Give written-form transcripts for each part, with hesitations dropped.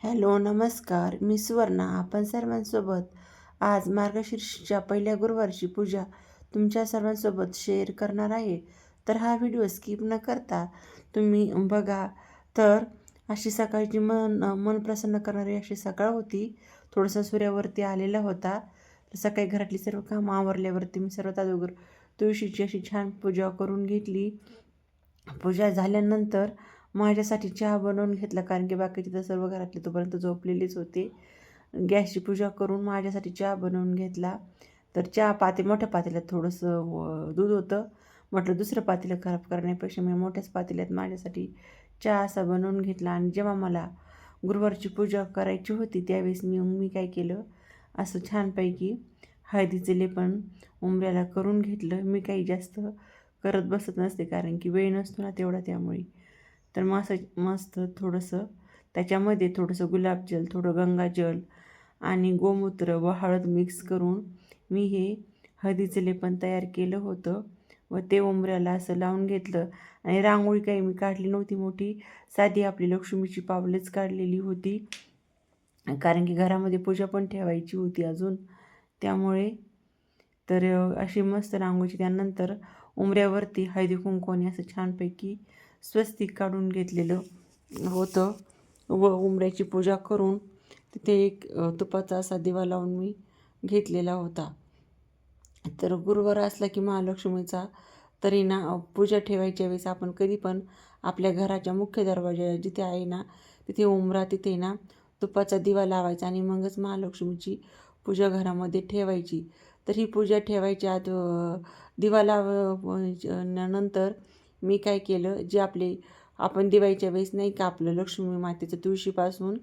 Hello नमस्कार, मी सुवर्णा. आपण सर्वांसोबत आज मार्गशीर्षच्या पहिल्या गुरुवारची पूजा तुमच्या सर्वांसोबत शेअर करणार आहे. तर हा व्हिडिओ स्किप न करता तुम्ही बघा. तर अशी सकाळची मन प्रसन्न करणारी अशी सकाळ होती. थोडंसं सूर्यावरती आलेला होता. तर सकाळी घरातली सर्व कामं आवरल्यावरती मी सर्वात अगोदर तुळशीची अशी छान पूजा करून घेतली. पूजा झाल्यानंतर माझ्यासाठी चहा बनवून घेतला, कारण की बाकीचे तर सर्व घरातले तोपर्यंत झोपलेलेच होते. गॅसची पूजा करून माझ्यासाठी चहा बनवून घेतला. तर चहा मोठ्या पातेल्यात थोडंसं दूध होतं. म्हटलं दुसरं पातेलं खराब करण्यापेक्षा मी मोठ्याच पातेल्यात माझ्यासाठी चहा असा बनवून घेतला. आणि जेव्हा मला गुरुवारची पूजा करायची होती त्यावेळेस मी काय केलं, असं छानपैकी हळदीचे लेपन उंबऱ्याला करून घेतलं. मी काही जास्त करत बसत नसते, कारण की वेळ नसतो ना तेवढा, त्यामुळे. तर मग असं मस्त थोडंसं त्याच्यामध्ये थोडंसं गुलाबजल, थोडं गंगाजल आणि गोमूत्र व हळद मिक्स करून मी हे हळदीचं लेपन तयार केलं होतं व ते उंबऱ्याला असं लावून घेतलं. आणि रांगोळी काही मी काढली नव्हती मोठी, साधी आपली लक्ष्मीची पावलेच काढलेली होती, कारण की घरामध्ये पूजा पण ठेवायची होती अजून, त्यामुळे. तर अशी मस्त रांगोळी त्यानंतर उंबऱ्यावरती हळदी कुंकवाने असं छानपैकी स्वस्तिक काढून घेतलेलं होतं व उंबऱ्याची पूजा करून तिथे एक तुपाचा असा दिवा लावून मी घेतलेला होता. तर गुरुवार असला की महालक्ष्मीचा तरी ना पूजा ठेवायच्या वेळेस आपण कधी पण आपल्या घराच्या मुख्य दरवाजा जिथे आहे ना तिथे उंबरा, तिथे ना तुपाचा दिवा लावायचा आणि मगच महालक्ष्मीची पूजा घरामध्ये ठेवायची. तर ही पूजा ठेवायच्या आत दिवा नंतर मी काय केलं, जे आपण दिवाळीच्या वेळेस नाही का आपलं लक्ष्मी मातेचं तुळशीपासून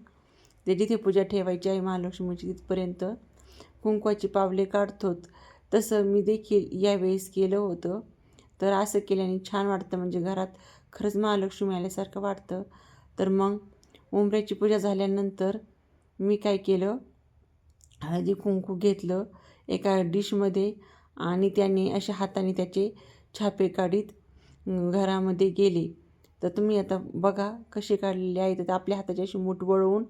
ते जिथे पूजा ठेवायची आहे महालक्ष्मीची तिथपर्यंत कुंकवाची पावले काढतोत, तसं मी देखील यावेळेस केलं होतं. तर असं केल्याने छान वाटतं, म्हणजे घरात खरंच महालक्ष्मी आल्यासारखं वाटतं. तर मग उंबऱ्याची पूजा झाल्यानंतर मी काय केलं, हळदी कुंकू घेतलं एका डिशमध्ये आणि त्याने अशा हाताने त्याचे छापे काढीत घरामध्ये गेले. तर तुम्ही आता बघा कसे काढलेले आहे. तर आपल्या हाताची अशी मूठ वळवून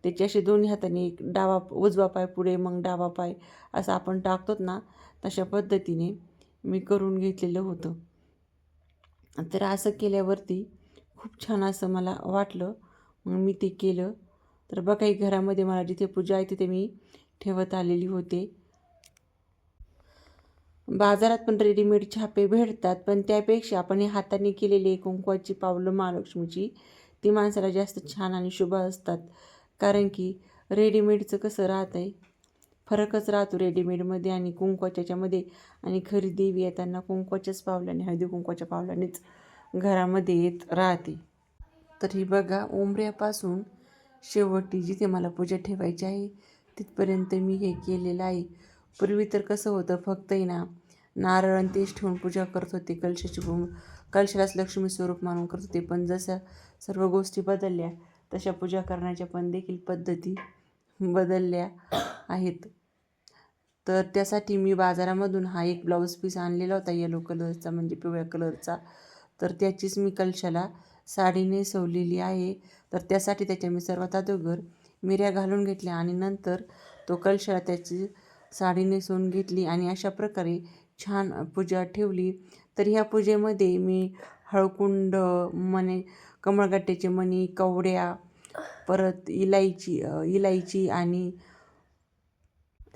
त्याची असे दोन्ही हाताने एक उजवा पाय पुढे मग डावा पाय असं आपण टाकतोत ना, तशा पद्धतीने मी करून घेतलेलं होतं. तर असं केल्यावरती खूप छान असं मला वाटलं, मग मी ते केलं. तर बघा एक घरामध्ये मला जिथे पूजा आहे तिथे मी ठेवत आलेली होते. बाजारात पण रेडीमेड छापे भेटतात, पण त्यापेक्षा आपण हे हाताने केलेली कुंकवाची पावलं महालक्ष्मीची ती माणसाला जास्त छान आणि शुभ असतात. कारण की रेडीमेडचं कसं राहतं आहे, फरकच राहतो रेडीमेडमध्ये आणि कुंकवाच्यामध्ये. आणि खरी देवी येताना कुंकवाच्याच पावलाने, हळदी कुंकवाच्या पावलानेच घरामध्ये येत राहते. तर ही बघा उंबऱ्यापासून शेवटी जिथे मला पूजा ठेवायची आहे तिथपर्यंत मी हे केलेलं आहे. पूर्वी तर कसं होतं, फक्त ना नारळ आणि तेच ठेवून पूजा करत होते. कलशालाच लक्ष्मी स्वरूप मानून करत होते. पण जसं सर्व गोष्टी बदलल्या तशा पूजा करण्याच्या पण देखील पद्धती बदलल्या आहेत. तर त्यासाठी मी बाजारामधून हा एक ब्लाऊज पीस आणलेला होता येलो कलरचा, म्हणजे पिवळ्या कलरचा. तर त्याचीच मी कलशाला साडी नेसवलेली आहे. तर त्यासाठी त्याच्या मी सर्वात अगोदर मिऱ्या घालून घेतल्या आणि नंतर तो कलशाला त्याची साडी नेसवून घेतली आणि अशा प्रकारे छान पूजा ठेवली. तर ह्या पूजेमध्ये मी हळकुंड, कमळगट्ट्याचे मणी, कवड्या, परत इलायची आणि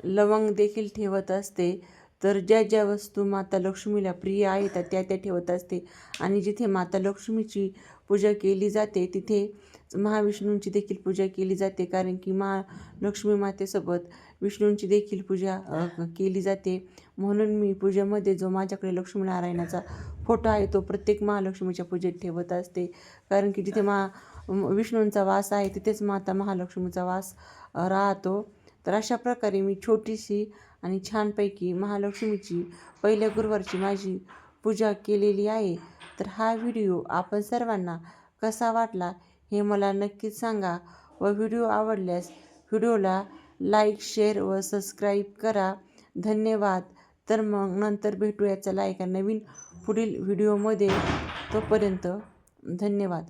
लवंग देखील ठेवत असते. तर ज्या ज्या वस्तू माता लक्ष्मीला प्रिय आहेत त्या त्या ठेवत असते. आणि जिथे माता लक्ष्मीची पूजा केली जाते तिथे महाविष्णूंची देखील पूजा केली जाते, कारण की महालक्ष्मी मातेसोबत विष्णूंची देखील पूजा केली जाते. म्हणून मी पूजेमध्ये जो माझ्याकडे लक्ष्मीनारायणाचा फोटो आहे तो प्रत्येक महालक्ष्मीच्या पूजेत ठेवत असते, कारण की जिथे विष्णूंचा वास आहे तिथेच माता महालक्ष्मीचा वास राहतो. तर अशा प्रकारे मी छोटीशी आणि छानपैकी महालक्ष्मीची पहिल्या गुरुवारची माझी पूजा केलेली आहे. तर हा व्हिडिओ आपण सर्वांना कसा वाटला हे मला नक्कीच सांगा व व्हिडिओ आवडल्यास व्हिडिओला लाईक, शेअर व सबस्क्राईब करा. धन्यवाद. तर मग नंतर भेटूया चला एका नवीन पुढील व्हिडिओमध्ये. तोपर्यंत धन्यवाद.